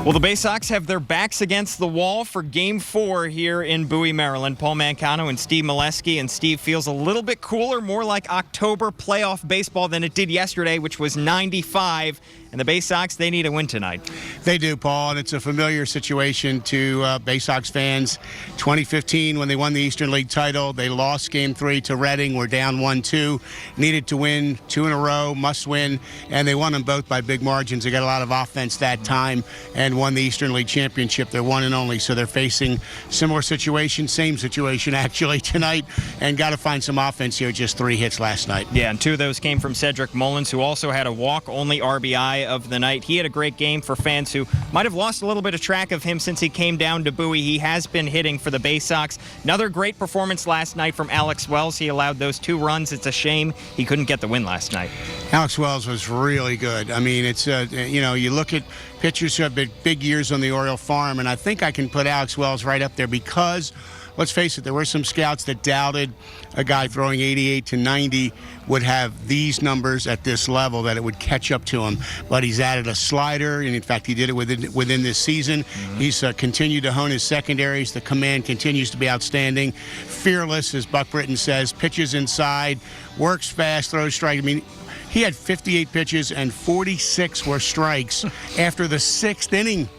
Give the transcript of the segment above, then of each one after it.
Well, the Bay Sox have their backs against the wall for Game 4 here in Bowie, Maryland. Paul Mancano and Steve Melewski, and Steve feels a little bit cooler, more like October playoff baseball than it did yesterday, which was 95. And the Bay Sox, they need a win tonight. They do, Paul, and it's a familiar situation to Bay Sox fans. 2015, when they won the Eastern League title, they lost Game 3 to Reading. We're down 1-2. Needed to win 2 in a row, must win, and they won them both by big margins. They got a lot of offense that time and won the Eastern League championship. They're one and only, so they're facing similar situation, same situation actually tonight, and got to find some offense here. Just 3 hits last night. Yeah, and 2 of those came from Cedric Mullins, who also had a walk-only RBI of the night. He had a great game for fans who might have lost a little bit of track of him since he came down to Bowie. He has been hitting for the Bay Sox. Another great performance last night from Alex Wells. He allowed those 2 runs. It's a shame he couldn't get the win last night. Alex Wells was really good. I mean, it's you look at pitchers who have big years on the Oriole farm, and I think I can put Alex Wells right up there because, let's face it, there were some scouts that doubted a guy throwing 88 to 90 would have these numbers at this level, that it would catch up to him. But he's added a slider, and in fact, he did it within this season. He's continued to hone his secondaries. The command continues to be outstanding. Fearless, as Buck Britton says, pitches inside, works fast, throws strike. I mean, he had 58 pitches and 46 were strikes after the 6th inning.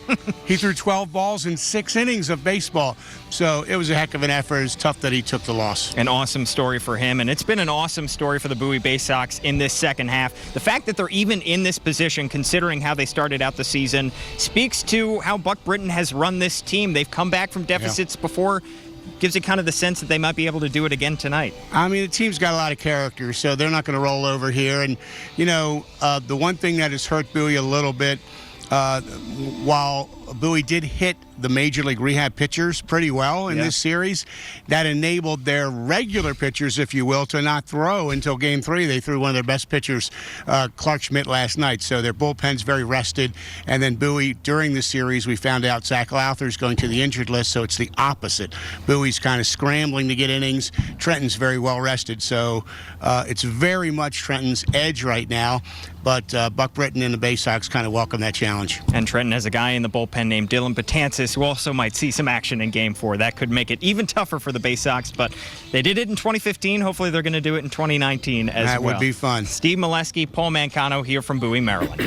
He threw 12 balls in 6 innings of baseball. So it was a heck of an effort. It's tough that he took the loss. An awesome story for him, and it's been an awesome story for the Bowie Bay Sox in this second half. The fact that they're even in this position, considering how they started out the season, speaks to how Buck Britton has run this team. They've come back from deficits before. Gives it kind of the sense that they might be able to do it again tonight. I mean, the team's got a lot of character, so they're not going to roll over here. And, the one thing that has hurt Bowie a little bit, while Bowie did hit the Major League Rehab pitchers pretty well in this series, that enabled their regular pitchers, if you will, to not throw until Game 3. They threw one of their best pitchers, Clark Schmidt, last night. So their bullpen's very rested. And then Bowie, during the series, we found out Zach Lowther's going to the injured list, so it's the opposite. Bowie's kind of scrambling to get innings. Trenton's very well rested. So it's very much Trenton's edge right now. But Buck Britton and the Bay Sox kind of welcome that challenge. And Trenton has a guy in the bullpen named Dylan Betances, who also might see some action in Game 4. That could make it even tougher for the Bay Sox, but they did it in 2015. Hopefully they're going to do it in 2019 as well. That would be fun. Steve Melewski, Paul Mancano here from Bowie, Maryland.